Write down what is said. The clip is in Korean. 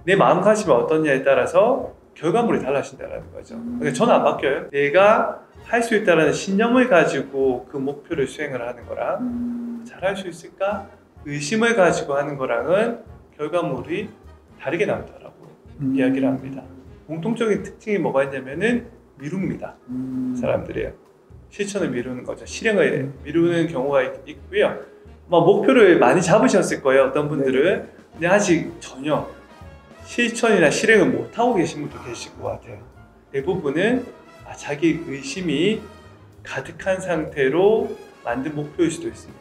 내 마음가짐이 어떠냐에 따라서 결과물이 달라진다는 거죠. 그러니까 저는 안 바뀌어요. 내가 할 수 있다는 신념을 가지고 그 목표를 수행을 하는 거랑 잘할 수 있을까? 의심을 가지고 하는 거랑은 결과물이 다르게 나오더라고 이야기를 합니다. 공통적인 특징이 뭐가 있냐면은 미룹니다. 사람들이요. 실천을 미루는 거죠. 실행을 미루는 경우가 있고요. 목표를 많이 잡으셨을 거예요. 어떤 분들은. 근데 아직 전혀 실천이나 실행을 못하고 계신 분도 계실 것 같아요. 대부분은 자기 의심이 가득한 상태로 만든 목표일 수도 있습니다.